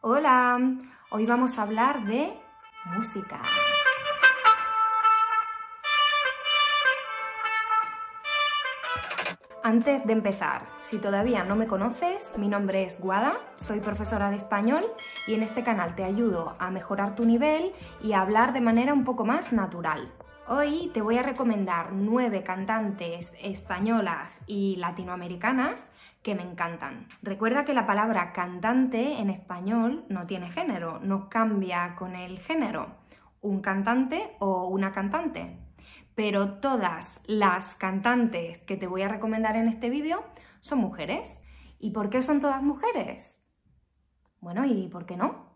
Hola, hoy vamos a hablar de música. Antes de empezar, si todavía no me conoces, mi nombre es Guada, soy profesora de español y en este canal te ayudo a mejorar tu nivel y a hablar de manera un poco más natural. Hoy te voy a recomendar 9 cantantes españolas y latinoamericanas que me encantan. Recuerda que la palabra cantante en español no tiene género, no cambia con el género, un cantante o una cantante. Pero todas las cantantes que te voy a recomendar en este vídeo son mujeres. ¿Y por qué son todas mujeres? Bueno, ¿y por qué no?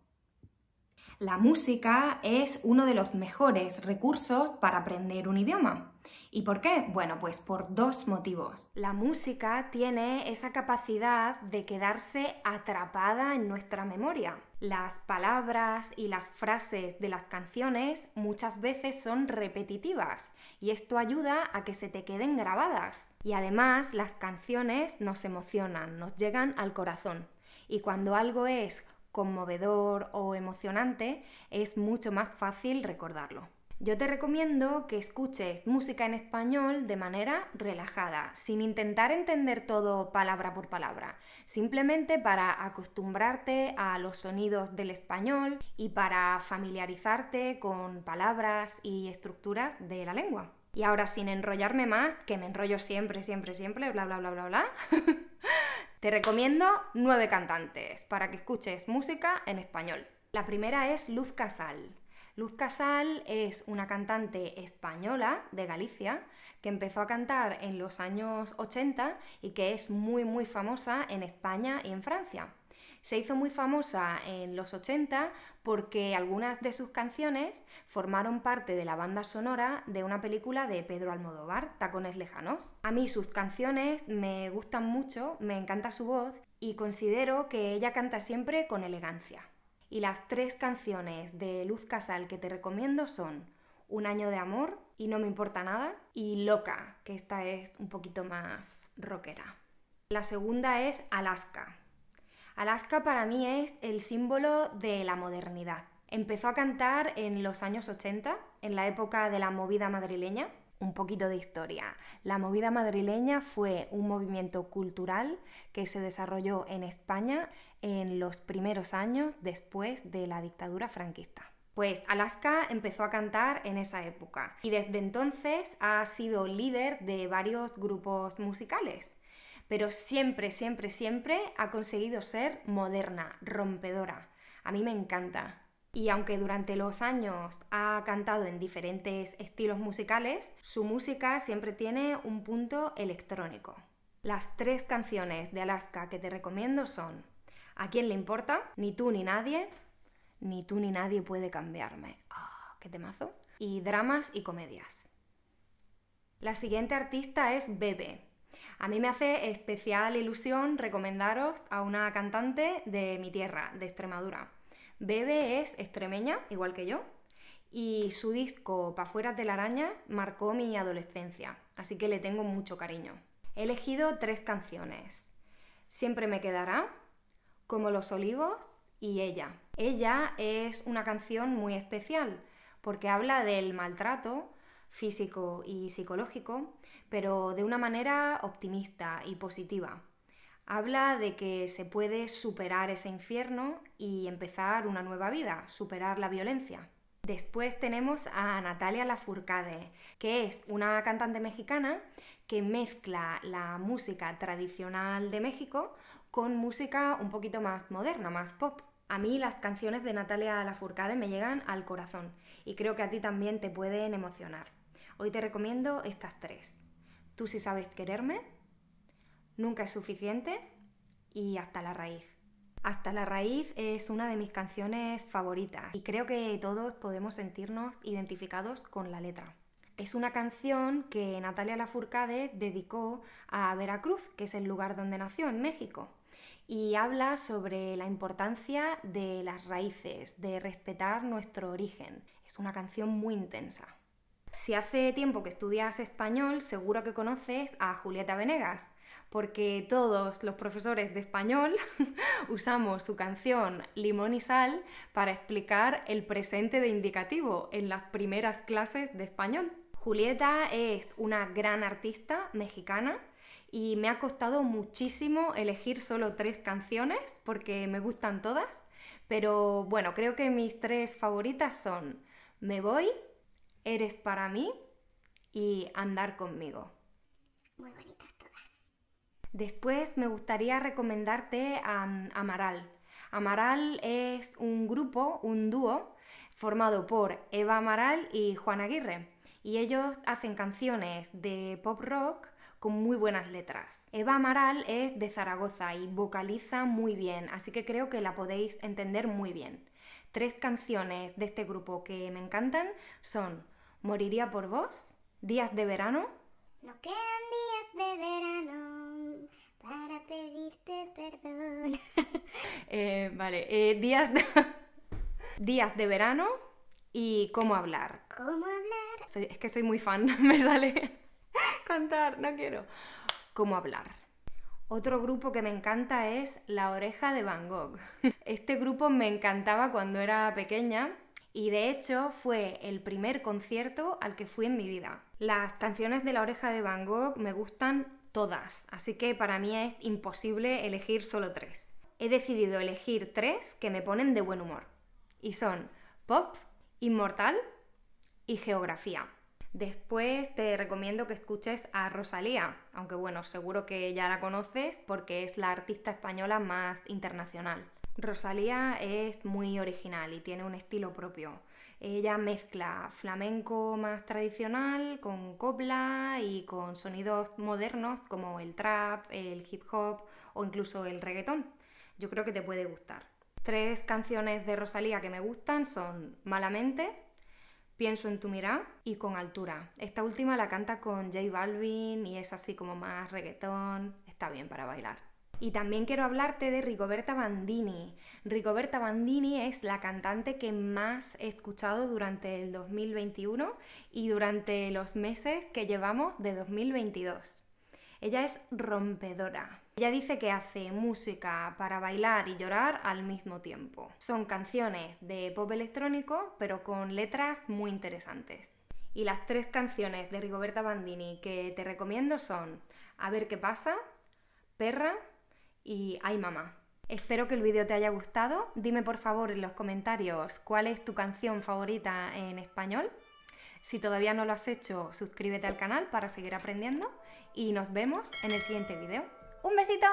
La música es uno de los mejores recursos para aprender un idioma. ¿Y por qué? Bueno, pues por 2 motivos. La música tiene esa capacidad de quedarse atrapada en nuestra memoria. Las palabras y las frases de las canciones muchas veces son repetitivas y esto ayuda a que se te queden grabadas. Y además las canciones nos emocionan, nos llegan al corazón. Y cuando algo es conmovedor o emocionante, es mucho más fácil recordarlo. Yo te recomiendo que escuches música en español de manera relajada, sin intentar entender todo palabra por palabra, simplemente para acostumbrarte a los sonidos del español y para familiarizarte con palabras y estructuras de la lengua. Y ahora, sin enrollarme más, que me enrollo siempre, bla, bla, bla, bla, bla, te recomiendo 9 cantantes para que escuches música en español. La primera es Luz Casal. Luz Casal es una cantante española de Galicia que empezó a cantar en los años 80 y que es muy famosa en España y en Francia. Se hizo muy famosa en los 80 porque algunas de sus canciones formaron parte de la banda sonora de una película de Pedro Almodóvar, Tacones Lejanos. A mí sus canciones me gustan mucho, me encanta su voz y considero que ella canta siempre con elegancia. Y las 3 canciones de Luz Casal que te recomiendo son Un año de amor, Y no me importa nada, y Loca, que esta es un poquito más rockera. La segunda es Alaska. Alaska para mí es el símbolo de la modernidad. Empezó a cantar en los años 80, en la época de la movida madrileña. Un poquito de historia. La movida madrileña fue un movimiento cultural que se desarrolló en España en los primeros años después de la dictadura franquista. Pues Alaska empezó a cantar en esa época y desde entonces ha sido líder de varios grupos musicales. Pero siempre ha conseguido ser moderna, rompedora. A mí me encanta. Y aunque durante los años ha cantado en diferentes estilos musicales, su música siempre tiene un punto electrónico. Las 3 canciones de Alaska que te recomiendo son ¿A quién le importa? Ni tú ni nadie. Ni tú ni nadie puede cambiarme. ¡Ah, qué temazo! Y Dramas y comedias. La siguiente artista es Bebe. A mí me hace especial ilusión recomendaros a una cantante de mi tierra, de Extremadura. Bebe es extremeña, igual que yo, y su disco Pa' fuera telarañas marcó mi adolescencia, así que le tengo mucho cariño. He elegido 3 canciones. Siempre me quedará, Como los olivos y Ella. Ella es una canción muy especial porque habla del maltrato físico y psicológico, pero de una manera optimista y positiva. Habla de que se puede superar ese infierno y empezar una nueva vida, superar la violencia. Después tenemos a Natalia Lafourcade, que es una cantante mexicana que mezcla la música tradicional de México con música un poquito más moderna, más pop. A mí las canciones de Natalia Lafourcade me llegan al corazón y creo que a ti también te pueden emocionar. Hoy te recomiendo estas 3. Tú sí sabes quererme, Nunca es suficiente y Hasta la raíz. Hasta la raíz es una de mis canciones favoritas y creo que todos podemos sentirnos identificados con la letra. Es una canción que Natalia Lafourcade dedicó a Veracruz, que es el lugar donde nació, en México, y habla sobre la importancia de las raíces, de respetar nuestro origen. Es una canción muy intensa. Si hace tiempo que estudias español, seguro que conoces a Julieta Venegas, porque todos los profesores de español usamos su canción Limón y Sal para explicar el presente de indicativo en las primeras clases de español. Julieta es una gran artista mexicana y me ha costado muchísimo elegir solo 3 canciones porque me gustan todas, pero bueno, creo que mis 3 favoritas son Me voy, Eres para mí y Andar conmigo. Muy bonitas todas. Después me gustaría recomendarte a Amaral. Amaral es un grupo, un dúo, formado por Eva Amaral y Juan Aguirre. Y ellos hacen canciones de pop rock con muy buenas letras. Eva Amaral es de Zaragoza y vocaliza muy bien, así que creo que la podéis entender muy bien. 3 canciones de este grupo que me encantan son Moriría por vos, Días de verano. No quedan días de verano para pedirte perdón. Días de verano y Cómo hablar. ¿Cómo hablar? Es que soy muy fan, me sale cantar, no quiero. Cómo hablar. Otro grupo que me encanta es La Oreja de Van Gogh. Este grupo me encantaba cuando era pequeña y de hecho fue el primer concierto al que fui en mi vida. Las canciones de La Oreja de Van Gogh me gustan todas, así que para mí es imposible elegir solo 3. He decidido elegir 3 que me ponen de buen humor y son Pop, Inmortal y Geografía. Después te recomiendo que escuches a Rosalía, aunque bueno, seguro que ya la conoces porque es la artista española más internacional. Rosalía es muy original y tiene un estilo propio. Ella mezcla flamenco más tradicional con copla y con sonidos modernos como el trap, el hip hop o incluso el reggaetón. Yo creo que te puede gustar. 3 canciones de Rosalía que me gustan son Malamente, Pienso en tu mirada y Con altura. Esta última la canta con J Balvin y es así como más reggaetón, está bien para bailar. Y también quiero hablarte de Rigoberta Bandini. Rigoberta Bandini es la cantante que más he escuchado durante el 2021 y durante los meses que llevamos de 2022. Ella es rompedora. Ella dice que hace música para bailar y llorar al mismo tiempo. Son canciones de pop electrónico, pero con letras muy interesantes. Y las 3 canciones de Rigoberta Bandini que te recomiendo son A ver qué pasa, Perra y Ay mamá. Espero que el vídeo te haya gustado. Dime por favor en los comentarios cuál es tu canción favorita en español. Si todavía no lo has hecho, suscríbete al canal para seguir aprendiendo y nos vemos en el siguiente vídeo. ¡Un besito!